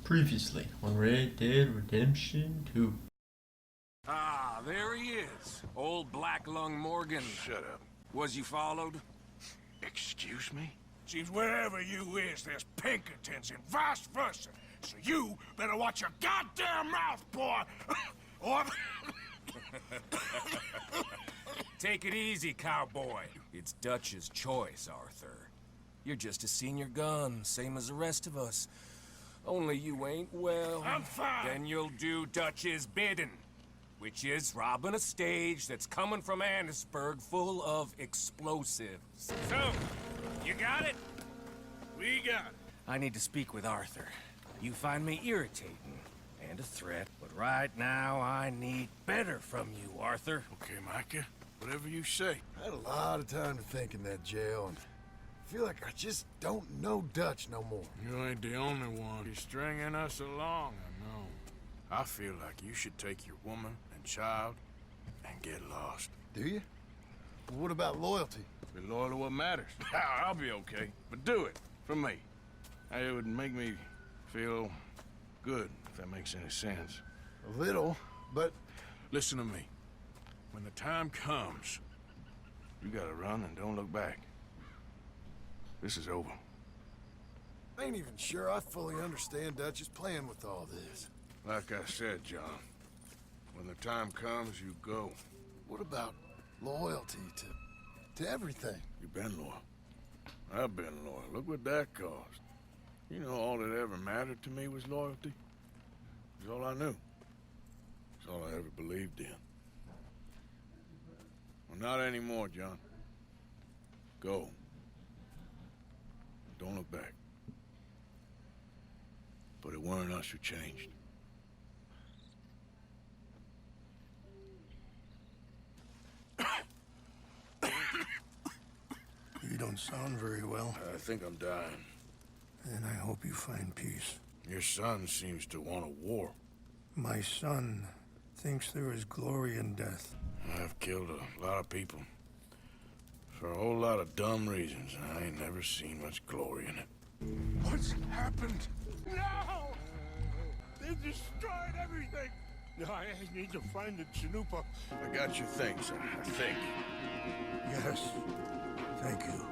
Previously on Red Dead Redemption 2. Ah, there he is. Old Black Lung Morgan. Shut up. Was you followed? Excuse me? Seems wherever you is, there's Pinkertons and vice versa. So you better watch your goddamn mouth, boy! Or... Take it easy, cowboy. It's Dutch's choice, Arthur. You're just a senior gun, same as the rest of us. Only you ain't well. I'm fine. Then you'll do Dutch's bidding, which is robbing a stage that's coming from Annisburg full of explosives. So, you got it? We got it. I need to speak with Arthur. You find me irritating and a threat, but right now I need better from you, Arthur. Okay, Micah. Whatever you say. I had a lot of time to think in that jail, and I feel like I just don't know Dutch no more. You ain't the only one. You're stringing us along, I know. I feel like you should take your woman and child and get lost. Do you? Well, what about loyalty? Be loyal to what matters. I'll be okay, but do it for me. It would make me feel good, if that makes any sense. A little, but... Listen to me. When the time comes, you gotta run and don't look back. This is over. I ain't even sure I fully understand Dutch's plan with all this. Like I said, John, when the time comes, you go. What about loyalty to everything? You've been loyal. I've been loyal. Look what that cost. You know, all that ever mattered to me was loyalty. It was all I knew. It's all I ever believed in. Well, not anymore, John. Go. Don't look back. But it weren't us who changed. You don't sound very well. I think I'm dying. And I hope you find peace. Your son seems to want a war. My son thinks there is glory in death. I've killed a lot of people. For a whole lot of dumb reasons, and I ain't never seen much glory in it. What's happened? No! They destroyed everything! I need to find the Chanupa. I got your things, I think. Yes. Thank you.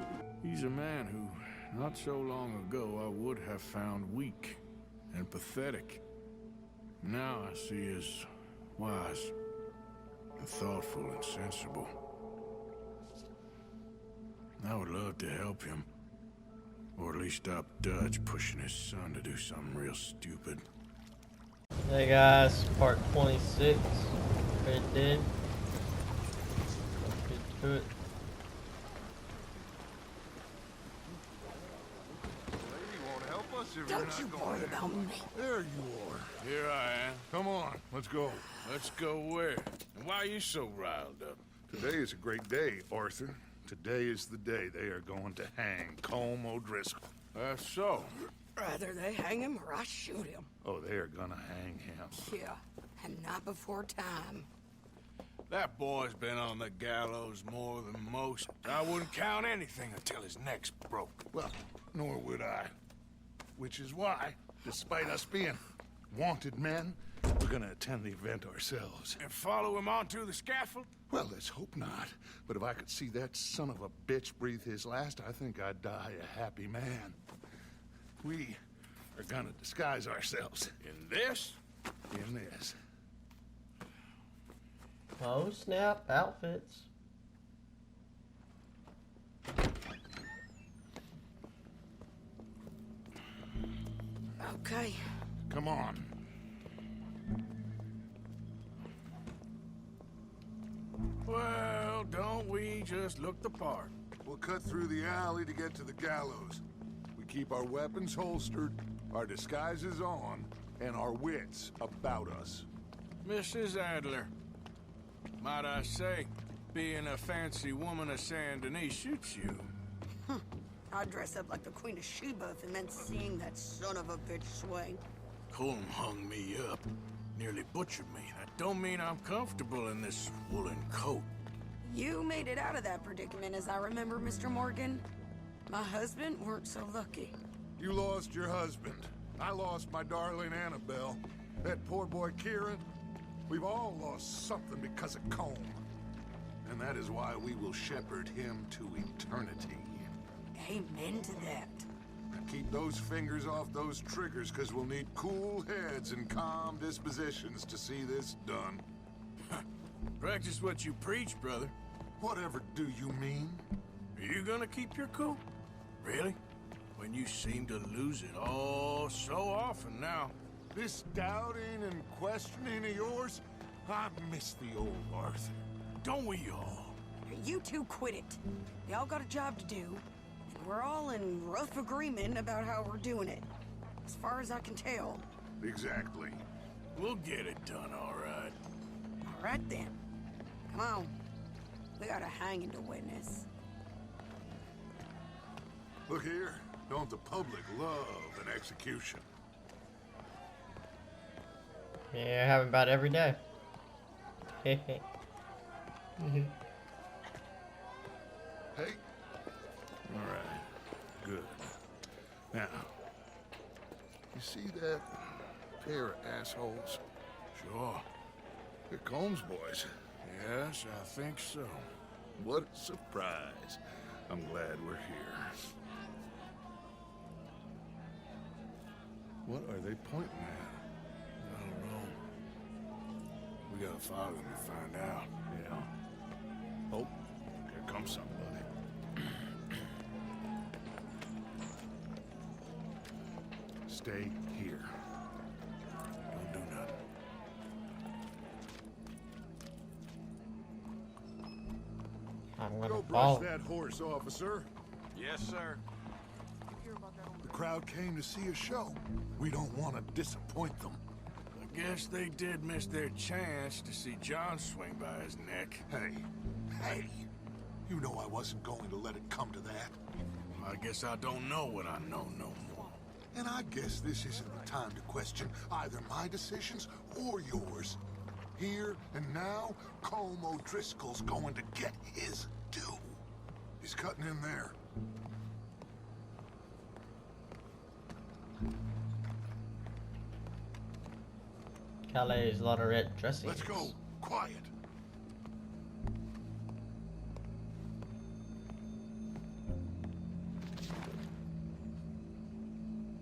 He's a man who, not so long ago, I would have found weak and pathetic. Now I see as wise and thoughtful and sensible. I would love to help him. Or at least stop Dutch pushing his son to do something real stupid. Hey guys, part 26. Red Dead. Let's get to it. Don't you worry about me. There you are. Here I am. Come on, let's go. Let's go where? And why are you so riled up? Today is a great day, Arthur. Today is the day they are going to hang Colm O'Driscoll. That's so. Rather they hang him or I shoot him. Oh, they are gonna hang him. Yeah, and not before time. That boy's been on the gallows more than most. I wouldn't count anything until his neck's broke. Well, nor would I. Which is why, despite us being wanted men, we're gonna attend the event ourselves. And follow him onto the scaffold? Well, let's hope not. But if I could see that son of a bitch breathe his last, I think I'd die a happy man. We are gonna disguise ourselves. In this? In this. Oh snap, outfits. Okay. Come on. Well, don't we just look the part? We'll cut through the alley to get to the gallows. We keep our weapons holstered, our disguises on, and our wits about us. Mrs. Adler, might I say, being a fancy woman of Saint Denis suits you. I'd dress up like the Queen of Sheba if it meant seeing that son of a bitch swing. Colm hung me up, nearly butchered me. That don't mean I'm comfortable in this woolen coat. You made it out of that predicament, as I remember, Mr. Morgan. My husband weren't so lucky. You lost your husband. I lost my darling Annabelle. That poor boy Kieran. We've all lost something because of Colm. And that is why we will shepherd him to eternity. Amen to that. Now keep those fingers off those triggers, because we'll need cool heads and calm dispositions to see this done. Practice what you preach, brother. Whatever do you mean? Are you gonna keep your cool? Really? When you seem to lose it all so often now. This doubting and questioning of yours, I miss the old Arthur. Don't we all? You two quit it. Y'all got a job to do, and we're all in rough agreement about how we're doing it. As far as I can tell. Exactly. We'll get it done, all right. All right then. Come on. We got a hanging to witness. Look here, don't the public love an execution? Yeah, it happens about every day. Hey, All right. Good. now, you see that pair of assholes? Sure. They're Colm's boys. Yes, I think so. What a surprise. I'm glad we're here. What are they pointing at? I don't know. We gotta follow them to find out. Yeah. Oh, here comes somebody. Stay here. Don't do nothing. I'm Go gonna brush follow. that horse, officer. Yes, sir. The crowd came to see a show. We don't want to disappoint them. I guess they did miss their chance to see John swing by his neck. Hey, you know I wasn't going to let it come to that. I guess I don't know what I know no more. And I guess this isn't the time to question either my decisions or yours. Here and now, Colm O'Driscoll's going to get his due. He's cutting in there. Calais, a lot of red dressing. Let's go. Quiet.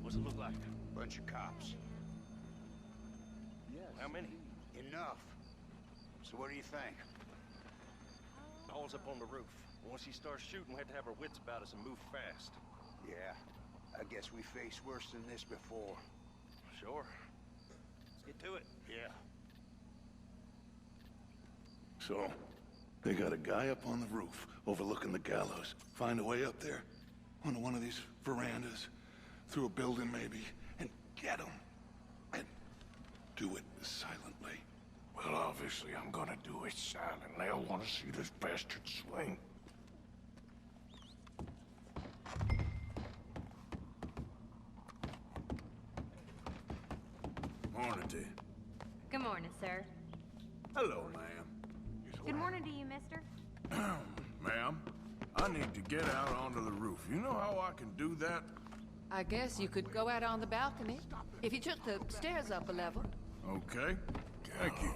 What's it look like? Bunch of cops. Yes. How many? Enough. So what do you think? Paul's up on the roof. Once he starts shooting, we have to have our wits about us and move fast. Yeah, I guess we faced worse than this before. Sure. Let's get to it. Yeah. So, they got a guy up on the roof, overlooking the gallows. Find a way up there, onto one of these verandas, through a building maybe, and get him. And do it silently. Well, obviously I'm gonna do it silently. I want to see this bastard swing. Morning to you. Good morning, sir. Hello, ma'am. Good morning to you, mister. Ma'am, I need to get out onto the roof. You know how I can do that? I guess you could go out on the balcony if you took the stairs up a level. Okay. Thank you.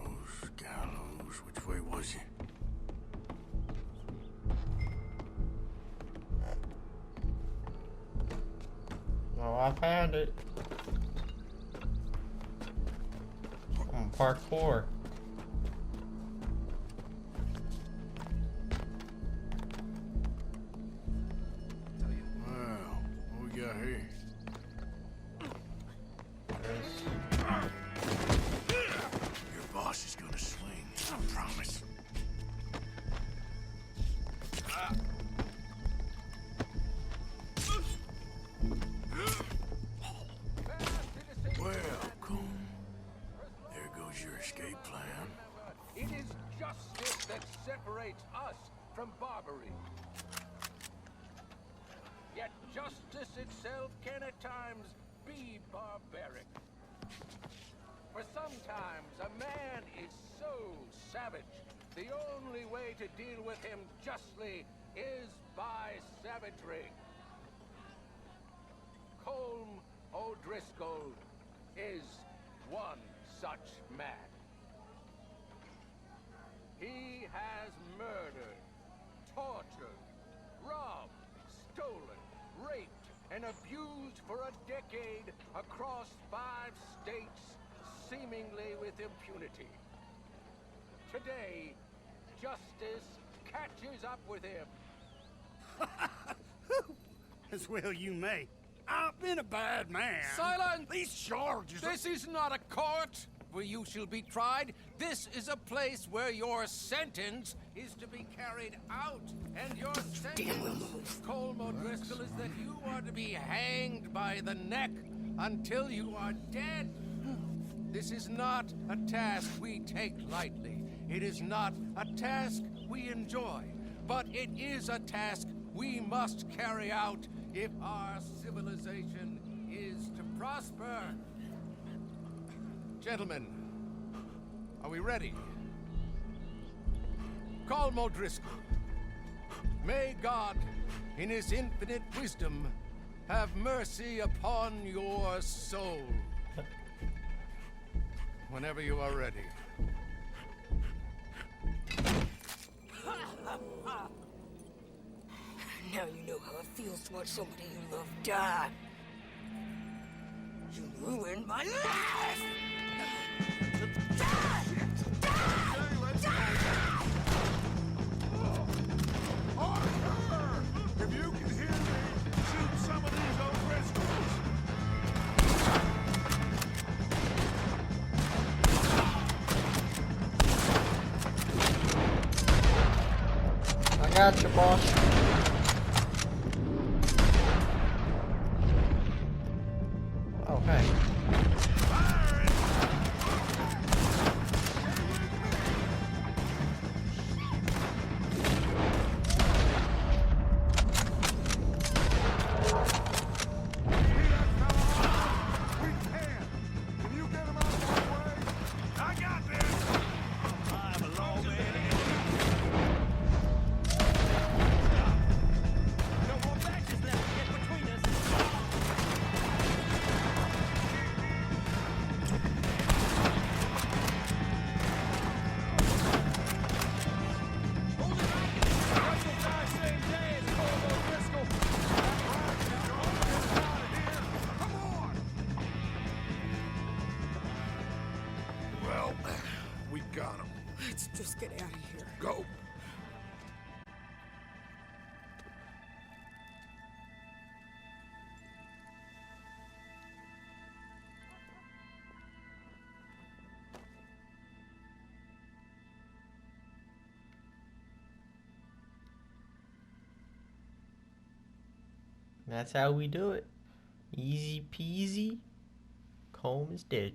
Gallows. Which way was he? Oh, I found it. Parkour. Well, what we got here? Your boss is gonna swing, I promise. Well, Colm, there goes your escape plan. It is justice that separates us from barbary. Yet justice itself can at times be barbaric. For sometimes a man is so savage, the only way to deal with him justly is by savagery. Colm O'Driscoll is one such man. He has murdered, tortured, robbed, stolen, raped, and abused for a decade across 5 states, seemingly with impunity. Today, justice catches up with him. As well you may. I've been a bad man. Silence! These charges This is not a court where you shall be tried. This is a place where your sentence is to be carried out. And your sentence, Colm O'Driscoll, is that you are to be hanged by the neck until you are dead. This is not a task we take lightly. It is not a task we enjoy. But it is a task we must carry out if our civilization is to prosper. Gentlemen, are we ready? Colm O'Driscoll, may God, in his infinite wisdom, have mercy upon your soul. Whenever you are ready. Now you know how it feels to watch somebody you love die. You ruined my life! Arthur! If you can hear me, shoot some of these O'Driscolls! I got you, boss. Oh, hey. Let's just get out of here. Go! That's how we do it. Easy peasy. Colm is dead.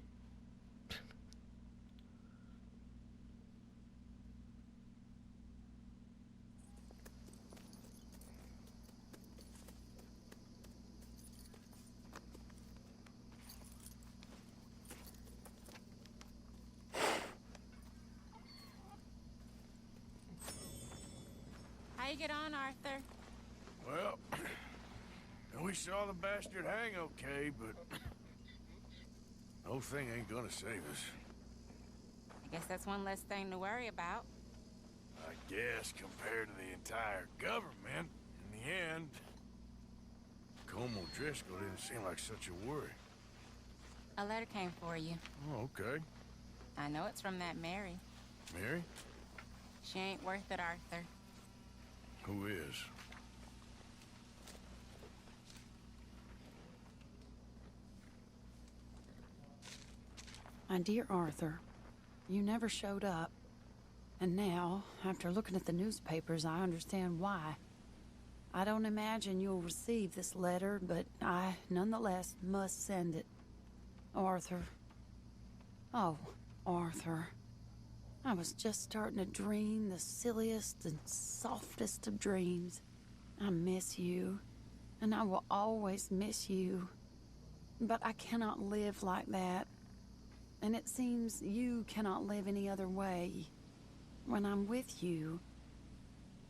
How you get on, Arthur? Well, we saw the bastard hang okay, but the whole thing ain't gonna save us. I guess that's one less thing to worry about. I guess compared to the entire government, in the end, Colm O'Driscoll didn't seem like such a worry. A letter came for you. Oh, okay. I know it's from that Mary. Mary? She ain't worth it, Arthur. Who is? My dear Arthur, you never showed up. And now, after looking at the newspapers, I understand why. I don't imagine you'll receive this letter, but I, nonetheless, must send it. Arthur. Oh, Arthur. I was just starting to dream the silliest and softest of dreams. I miss you, and I will always miss you. But I cannot live like that. And it seems you cannot live any other way. When I'm with you,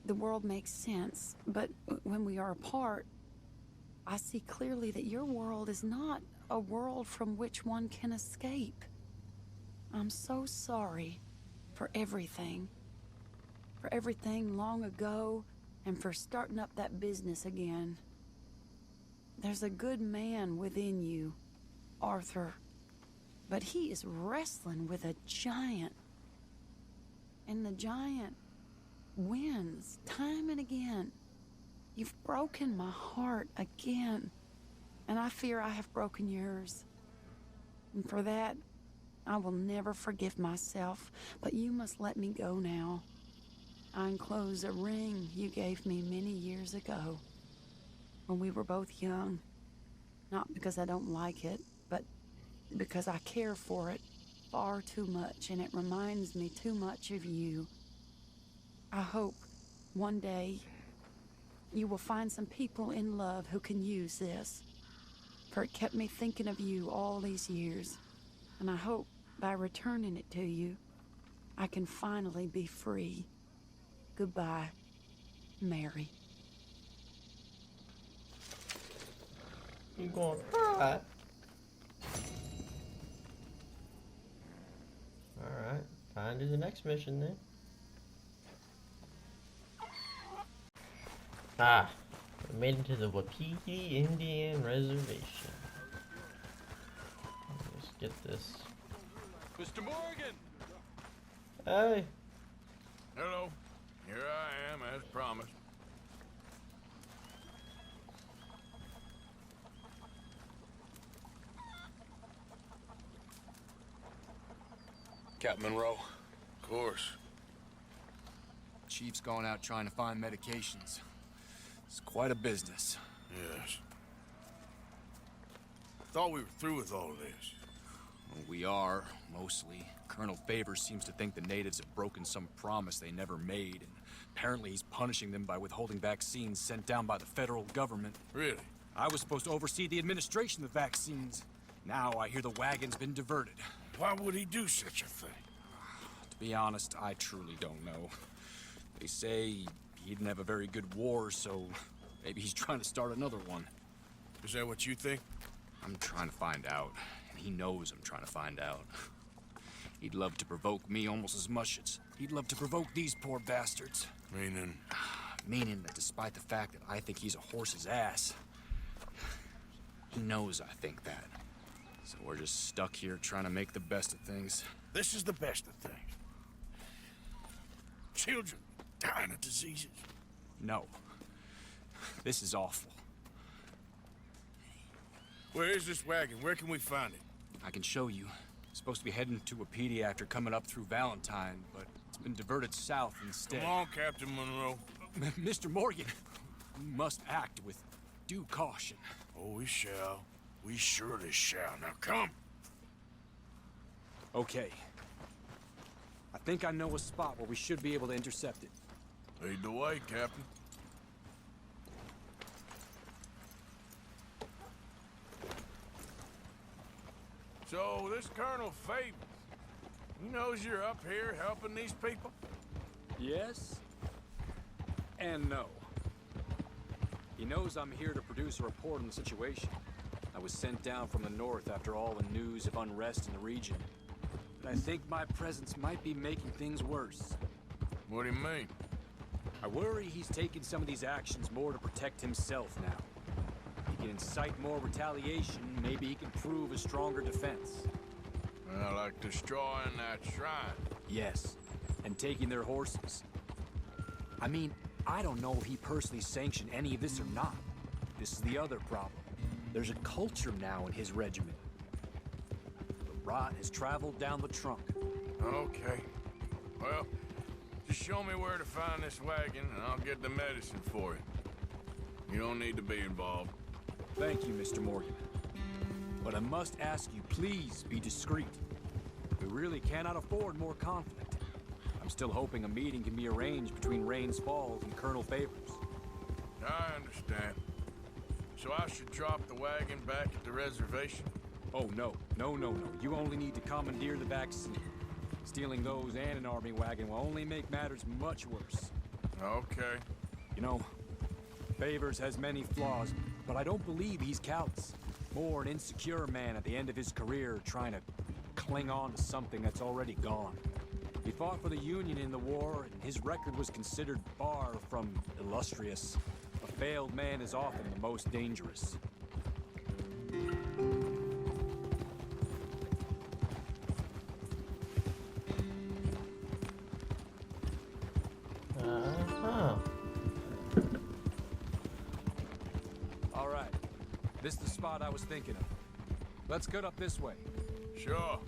the world makes sense, but when we are apart, I see clearly that your world is not a world from which one can escape. I'm so sorry for everything. For everything long ago, and for starting up that business again. There's a good man within you, Arthur, but he is wrestling with a giant. And the giant wins time and again. You've broken my heart again, and I fear I have broken yours. And for that, I will never forgive myself, but you must let me go now. I enclose a ring you gave me many years ago, when we were both young. Not because I don't like it, but because I care for it far too much, and it reminds me too much of you. I hope one day you will find some people in love who can use this, for it kept me thinking of you all these years, and I hope by returning it to you, I can finally be free. Goodbye, Mary. You gonna cry? Alright, time to do the next mission then. Ah, we made it to the Wapiti Indian Reservation. Let's get this. Mr. Morgan! Hey! Hello. Here I am, as promised. Captain Monroe. Of course. Chief's going out trying to find medications. It's quite a business. Yes. Thought we were through with all of this. Well, we are, mostly. Colonel Favors seems to think the natives have broken some promise they never made, and apparently he's punishing them by withholding vaccines sent down by the federal government. Really? I was supposed to oversee the administration of the vaccines. Now I hear the wagon's been diverted. Why would he do such a thing? To be honest, I truly don't know. They say he didn't have a very good war, so maybe he's trying to start another one. Is that what you think? I'm trying to find out, and he knows I'm trying to find out. He'd love to provoke me almost as much as he'd love to provoke these poor bastards. Meaning? Meaning that despite the fact that I think he's a horse's ass, he knows I think that. So we're just stuck here trying to make the best of things. This is the best of things. Children dying of diseases. No. This is awful. Where is this wagon? Where can we find it? I can show you. Supposed to be heading to Wapiti after coming up through Valentine, but it's been diverted south instead. Come on, Captain Monroe. Mr. Morgan, we must act with due caution. Oh, we shall. We surely shall. Now come. Okay. I think I know a spot where we should be able to intercept it. Lead the way, Captain. So, this Colonel Favors, he knows you're up here helping these people? Yes. And no. He knows I'm here to produce a report on the situation. I was sent down from the north after all the news of unrest in the region. But I think my presence might be making things worse. What do you mean? I worry he's taking some of these actions more to protect himself now. He can incite more retaliation, maybe he can prove a stronger defense. Well, like destroying that shrine. Yes, and taking their horses. I mean, I don't know if he personally sanctioned any of this or not. This is the other problem. There's a culture now in his regiment. The rot has traveled down the trunk. Okay. Well, just show me where to find this wagon, and I'll get the medicine for you. You don't need to be involved. Thank you, Mr. Morgan. But I must ask you, please be discreet. We really cannot afford more conflict. I'm still hoping a meeting can be arranged between Rains Falls and Colonel Favors. I understand. So I should drop the wagon back at the reservation? Oh, no. No. You only need to commandeer the vaccine. Stealing those and an army wagon will only make matters much worse. Okay. You know, Favors has many flaws, but I don't believe he's callous. More an insecure man at the end of his career trying to cling on to something that's already gone. He fought for the Union in the war, and his record was considered far from illustrious. A failed man is often the most dangerous. All right. This is the spot I was thinking of. Let's get up this way. Sure.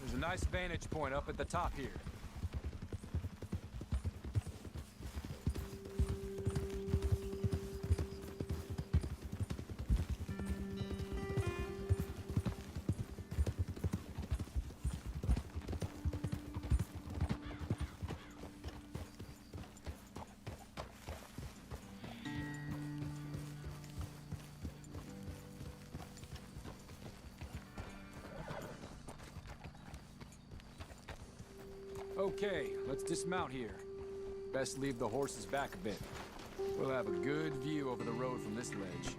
There's a nice vantage point up at the top here. Okay, let's dismount here. Best leave the horses back a bit. We'll have a good view over the road from this ledge.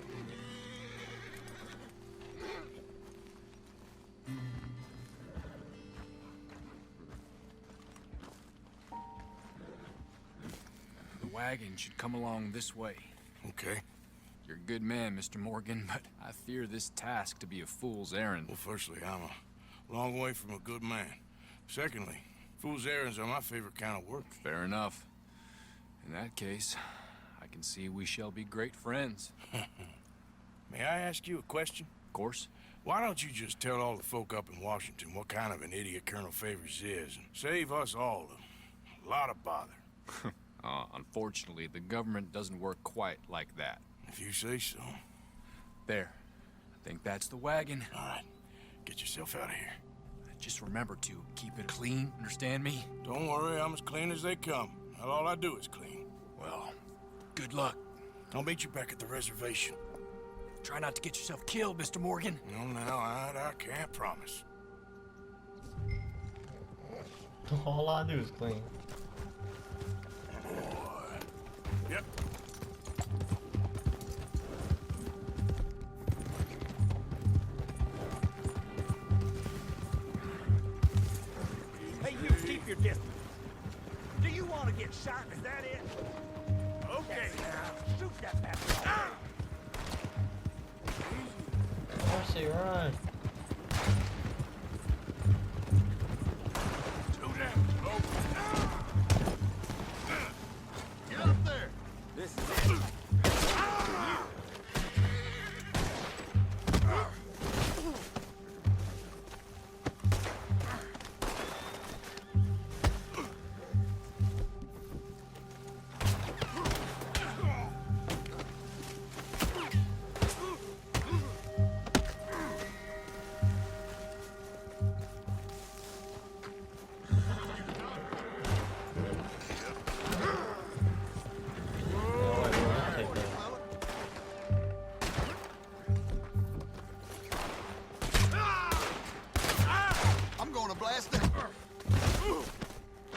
The wagon should come along this way. Okay. You're a good man, Mr. Morgan, but I fear this task to be a fool's errand. Well, firstly, I'm a long way from a good man. Secondly, fool's errands are my favorite kind of work. Fair enough. In that case, I can see we shall be great friends. May I ask you a question? Of course. Why don't you just tell all the folk up in Washington what kind of an idiot Colonel Favors is, and save us all a lot of bother? Unfortunately, the government doesn't work quite like that. If you say so. There. I think that's the wagon. All right. Get yourself out of here. Just remember to keep it clean, understand me? Don't worry, I'm as clean as they come. Not all I do is clean. Well, good luck. I'll meet you back at the reservation. Try not to get yourself killed, Mr. Morgan. No, now, I can't promise. All I do is clean. Yep. Hey, you, keep your distance. Do you want to get shot? Is that it? Okay, now, shoot that bastard. Mercy, run. Get up there. This is it.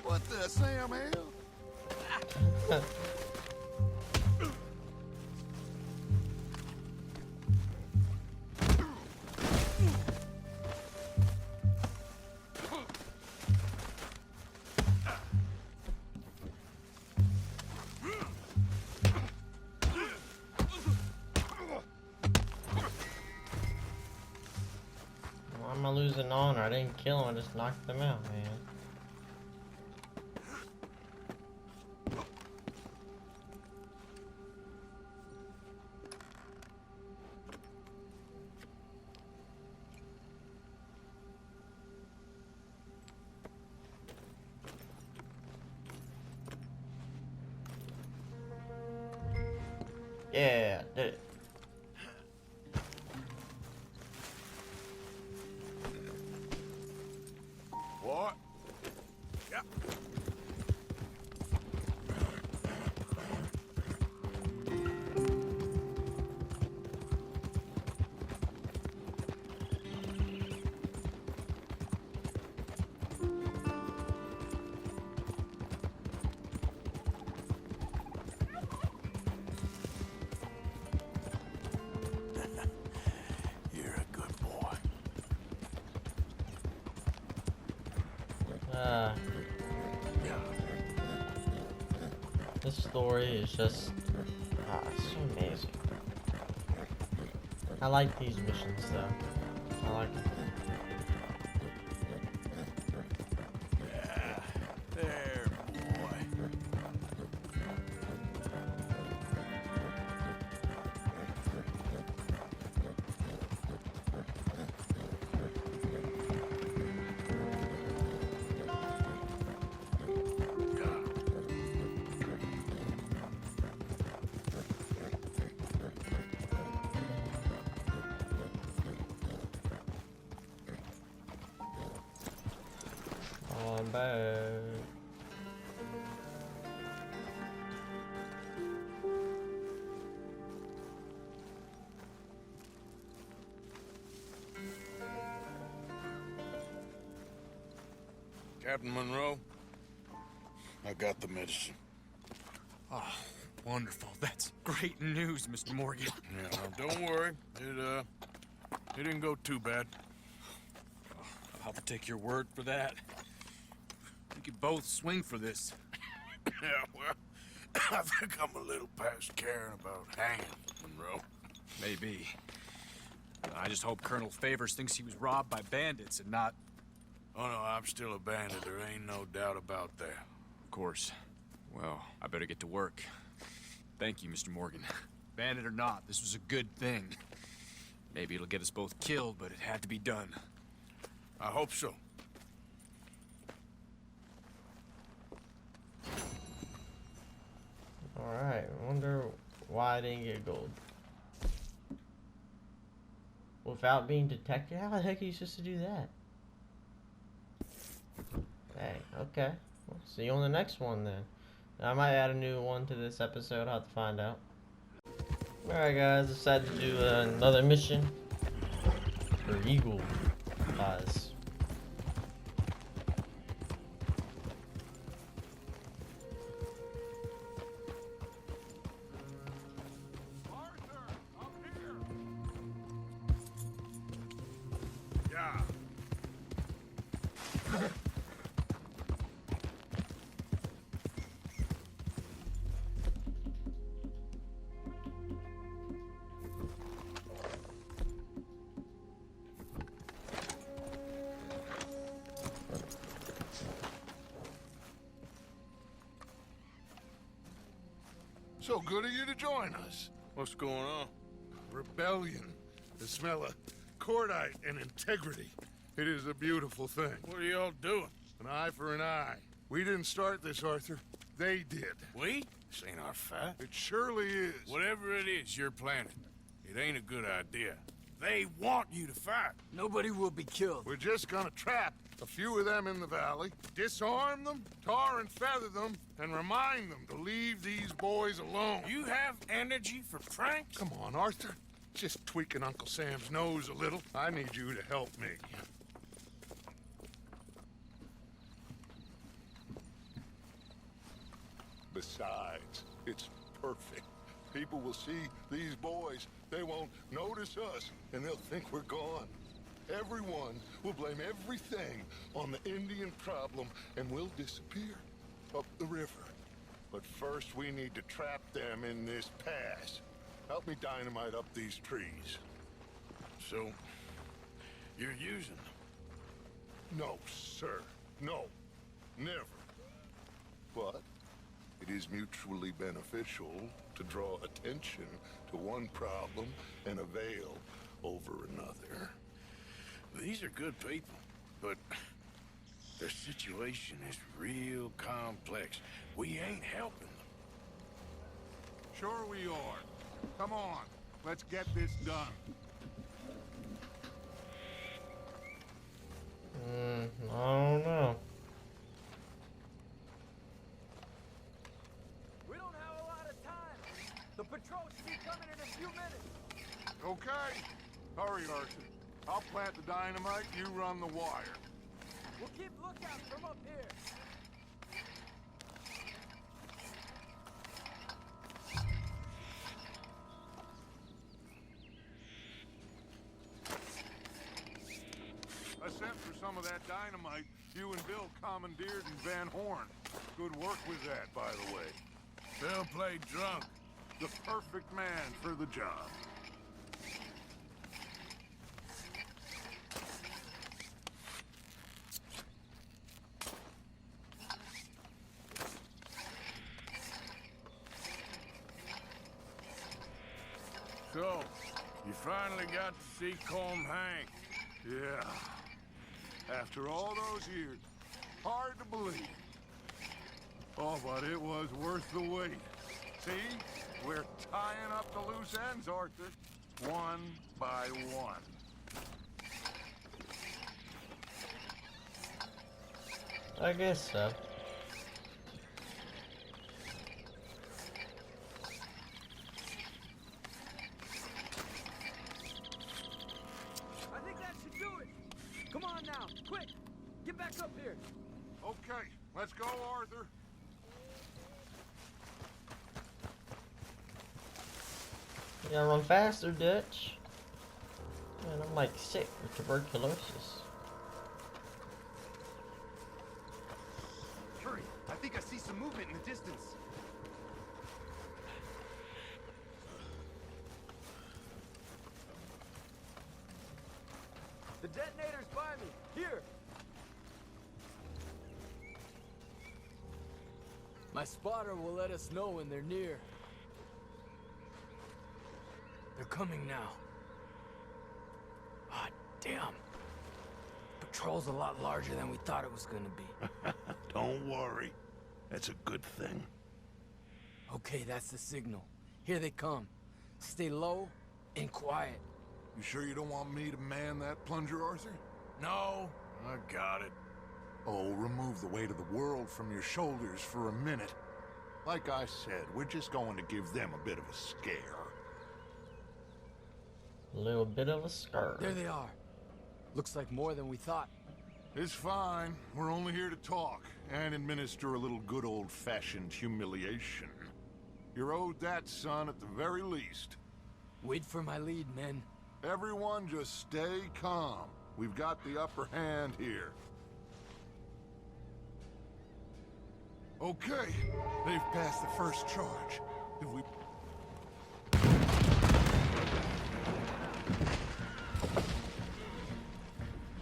What the Sam hell? Why am I losing honor? I didn't kill him, I just knocked them out, man. Yeah, did it. What? Yeah. This story is just so amazing. I like these missions though. I like them. Yeah, there, boy. On back. Captain Monroe, I got the medicine. Oh, wonderful. That's great news, Mr. Morgan. Yeah, don't worry. It didn't go too bad. I'll have to take your word for that. We could both swing for this. Yeah, well, I think I'm a little past caring about hanging, Monroe. Maybe. I just hope Colonel Favors thinks he was robbed by bandits and not... Oh, no, I'm still a bandit. There ain't no doubt about that. Of course. Well, I better get to work. Thank you, Mr. Morgan. Bandit or not, this was a good thing. Maybe it'll get us both killed, but it had to be done. I hope so. Alright, I wonder why I didn't get gold. Without being detected? How the heck are you supposed to do that? Hey, okay. We'll see you on the next one then. I might add a new one to this episode, I'll have to find out. Alright guys, decided to do another mission for Eagle Eyes. So good of you to join us. What's going on? Rebellion. The smell of cordite and integrity. It is a beautiful thing. What are y'all doing? An eye for an eye. We didn't start this, Arthur. They did. We? This ain't our fight. It surely is. Whatever it is you're planning, it ain't a good idea. They want you to fight. Nobody will be killed. We're just gonna trap a few of them in the valley, disarm them, tar and feather them, and remind them to leave these boys alone. You have energy for pranks? Come on, Arthur. Just tweaking Uncle Sam's nose a little. I need you to help me. Besides, it's perfect. People will see these boys. They won't notice us, and they'll think we're gone. Everyone will blame everything on the Indian problem, and we'll disappear up the river. But first, we need to trap them in this pass. Help me dynamite up these trees. So, you're using them? No, sir. No. Never. But it is mutually beneficial to draw attention to one problem and avail over another. These are good people, but their situation is real complex. We ain't helping them. Sure we are. Come on, let's get this done. I don't know. We don't have a lot of time. The patrol should be coming in a few minutes. Okay. Hurry, Arthur. I'll plant the dynamite, you run the wire. We'll keep lookout from up here. I sent for some of that dynamite you and Bill commandeered in Van Horn. Good work with that, by the way. Bill played drunk. The perfect man for the job. So, you finally got to see Colm hang. Yeah. After all those years. Hard to believe. Oh, but it was worth the wait. See? We're tying up the loose ends, Arthur. One by one. I guess so. I think that should do it. Come on now, quick. Get back up here. Okay, let's go, Arthur. You gotta run faster, Dutch. Man, I'm like sick with tuberculosis. Hurry, I think I see some movement in the distance. The detonator's by me. Here. My spotter will let us know when they're near. They're coming now. Ah, damn. Patrol's a lot larger than we thought it was gonna be. Don't worry. That's a good thing. Okay, that's the signal. Here they come. Stay low and quiet. You sure you don't want me to man that plunger, Arthur? No, I got it. Oh, remove the weight of the world from your shoulders for a minute. Like I said, we're just going to give them a bit of a scare. A little bit of a scare. There they are. Looks like more than we thought. It's fine. We're only here to talk and administer a little good old-fashioned humiliation. You're owed that, son, at the very least. Wait for my lead, men. Everyone just stay calm. We've got the upper hand here. Okay, they've passed the first charge. If we...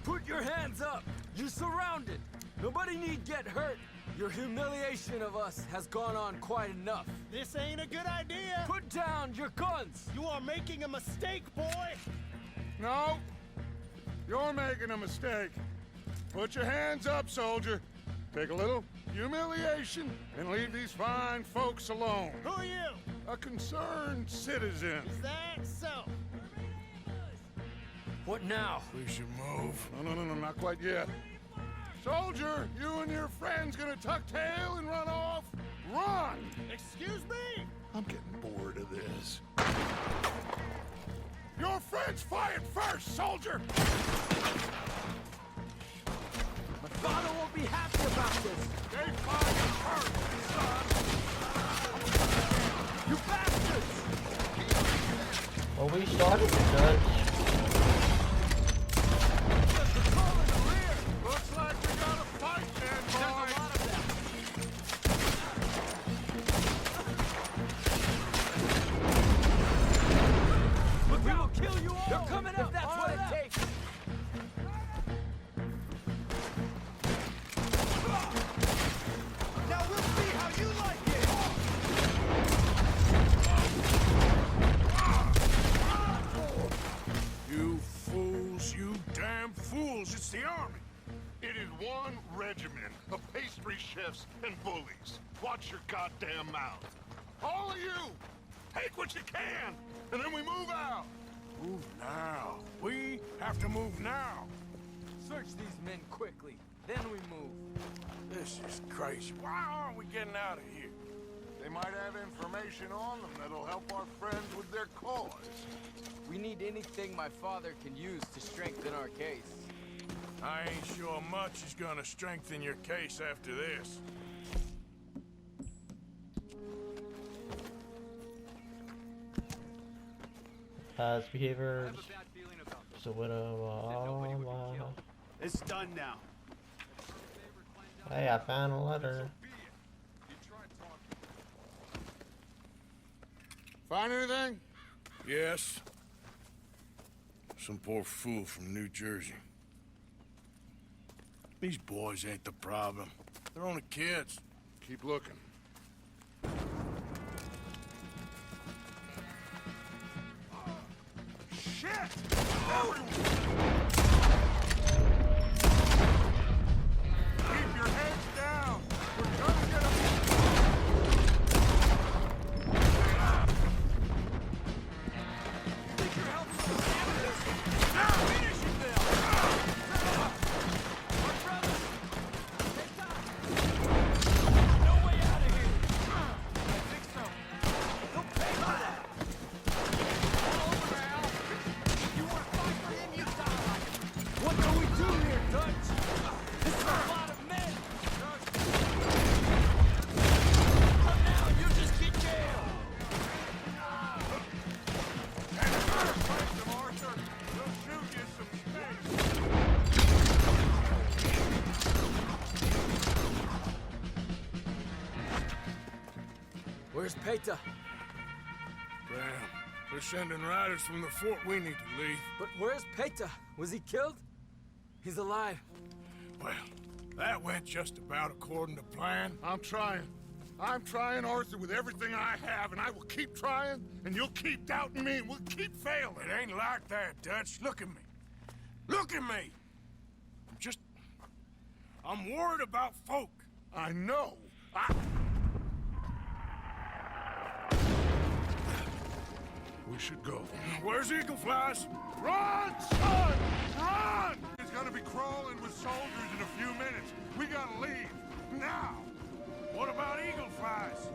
Put your hands up! You're surrounded! Nobody need get hurt! Your humiliation of us has gone on quite enough. This ain't a good idea! Put down your guns! You are making a mistake, boy! No! You're making a mistake. Put your hands up, soldier. Take a little humiliation and leave these fine folks alone. Who are you? A concerned citizen. Is that so? What now? We should move. No, not quite yet. Soldier, you and your friends gonna tuck tail and run off? Run! Excuse me? I'm getting bored of this. Your friends fired first, soldier! My father won't be happy about this! They fired first, son! You bastards! Well, we started the Dutch. Looks like we got a fight then, boy! There's a lot of them! Look out! We'll kill you all! They're coming up! If that's what it takes! Now we'll see how you like it! You fools, you damn fools, it's the army. It is one regiment of pastry chefs and bullies. Watch your goddamn mouth. All of you, take what you can, and then we move out. Move now. We have to move now. Search these men quickly, then we move. This is crazy. Why aren't we getting out of here? They might have information on them that'll help our friends with their cause. We need anything my father can use to strengthen our case. I ain't sure much is gonna strengthen your case after this. Past behaviors. The widow. It's done now. Hey, I found a letter. Find anything? Yes. Some poor fool from New Jersey. These boys ain't the problem. They're only kids. Keep looking. Shit! Keep your heads down. We're gonna get them. You think you're helping the savages? Now finish it, Bill. My brother. Take time. No way out of here. I think so. He'll pay for that. All over now. If you want to fight for him, you die. What do we do here, Dutch? This is a lot of men. From now, you just get jailed. And fight them, Arthur. We'll shoot you some space. Where's Peta? Damn. They're sending riders from the fort. We need to leave. But where's Peta? Was he killed? He's alive. Well, that went just about according to plan. I'm trying, Arthur, with everything I have, and I will keep trying, and you'll keep doubting me, and we'll keep failing. It ain't like that, Dutch. Look at me. Look at me! I'm worried about folk. I know. We should go. Where's Eagle Flies? Run, son! Run! He's gonna be crawling with soldiers in a few minutes. We gotta leave. Now! What about Eagle Flies?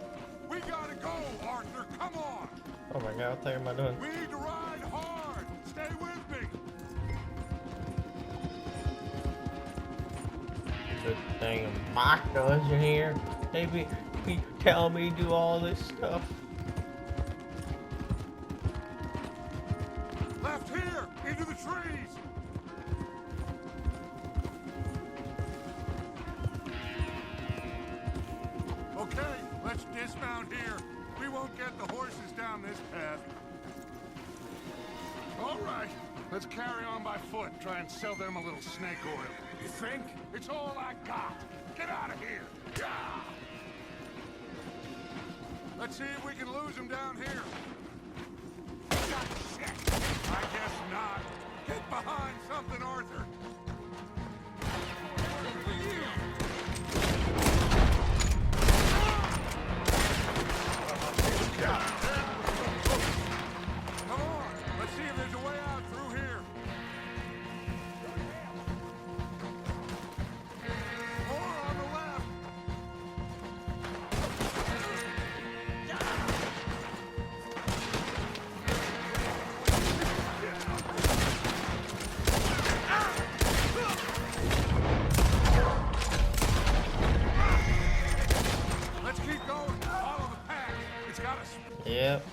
We gotta go, Arthur. Come on! Oh my god, what the heck am I doing? We need to ride hard. Stay with me. Good thing Mike doesn't here. Maybe he tell me to do all this stuff. Left here, into the trees. Okay, let's dismount here. We won't get the horses down this path. All right, let's carry on by foot. Try and sell them a little snake oil. You think? It's all I got. Get out of here. Yeah. Let's see if we can lose them down here. Shit. I guess not. Get behind something, Arthur. Come on, let's see if there's a way out through here. More on the left. Let's keep going. Follow the path. It's got us. Yep.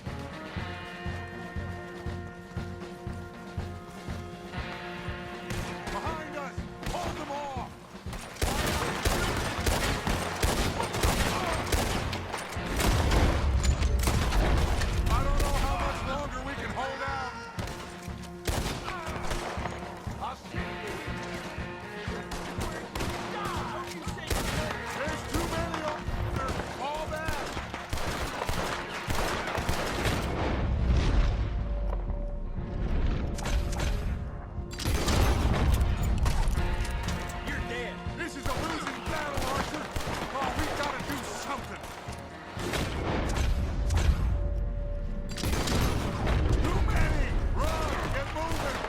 Behind us. Hold them off. I don't know how much longer we can hold out. I'll see you. There's too many of them. Fall back. You're dead. This is a losing battle, Arthur. Oh, we've got to do something. Too many. Run. Get moving.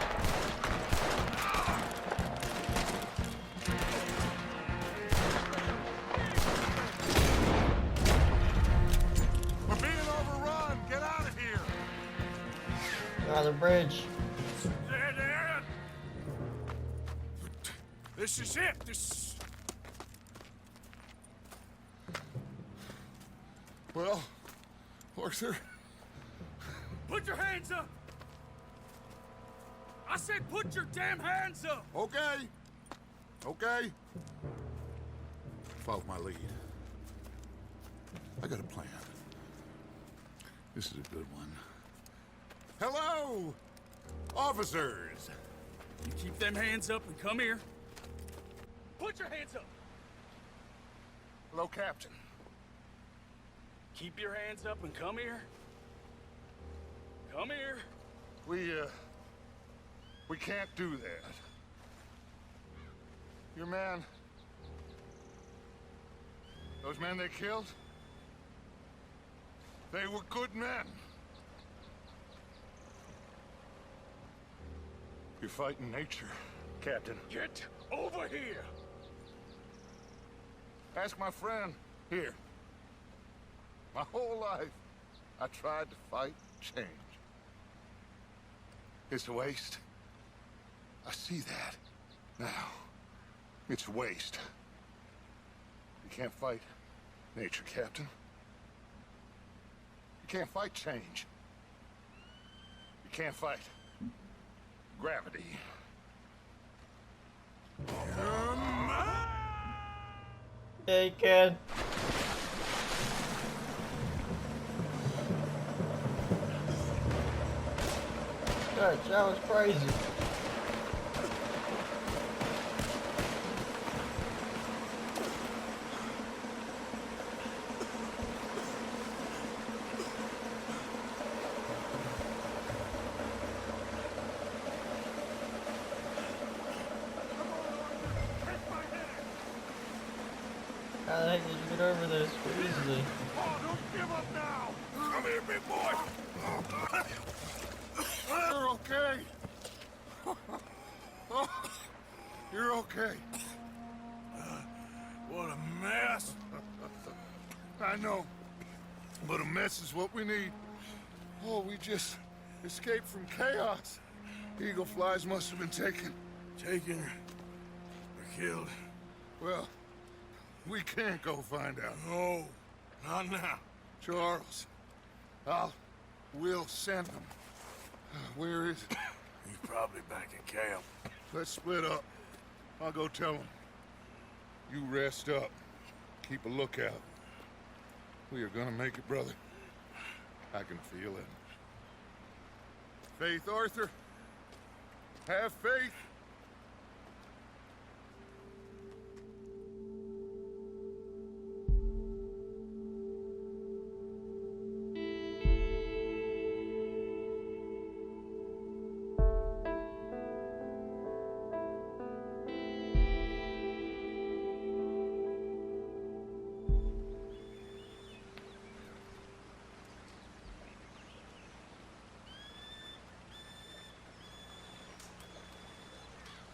We're being overrun. Get out of here. On the bridge. There. This is it. Well, Arthur. Put your hands up! I said put your damn hands up! Okay. Okay? Follow my lead. I got a plan. This is a good one. Hello, officers! You keep them hands up and come here. Put your hands up! Hello, Captain. Keep your hands up and come here. Come here. We can't do that. Your man... Those men they killed? They were good men. You're fighting nature, Captain. Get over here! Ask my friend here. My whole life, I tried to fight change. It's a waste. I see that now. It's a waste. You can't fight nature, Captain. You can't fight change. You can't fight gravity. Yeah, you can. That was crazy. How the heck did you get over this so easily? Oh, don't give up now! Come here, big boy! You're okay. Oh, you're okay. What a mess. I know, but a mess is what we need. Oh, we just escaped from chaos. Eagle flies must have been taken. Taken or killed? Well, we can't go find out. No, not now. Charles, we'll send him. Where is he? He's probably back in camp. Let's split up. I'll go tell him. You rest up. Keep a lookout. We are gonna make it, brother. I can feel it. Faith, Arthur. Have faith.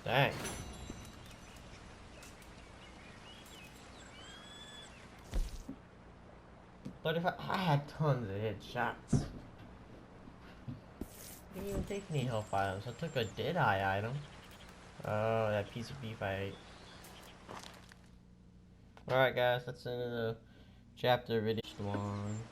Dang. But if I had tons of headshots. I didn't even take any health items. I took a Deadeye item. Oh, that piece of beef I ate. Alright guys, that's the end of the chapter video. One.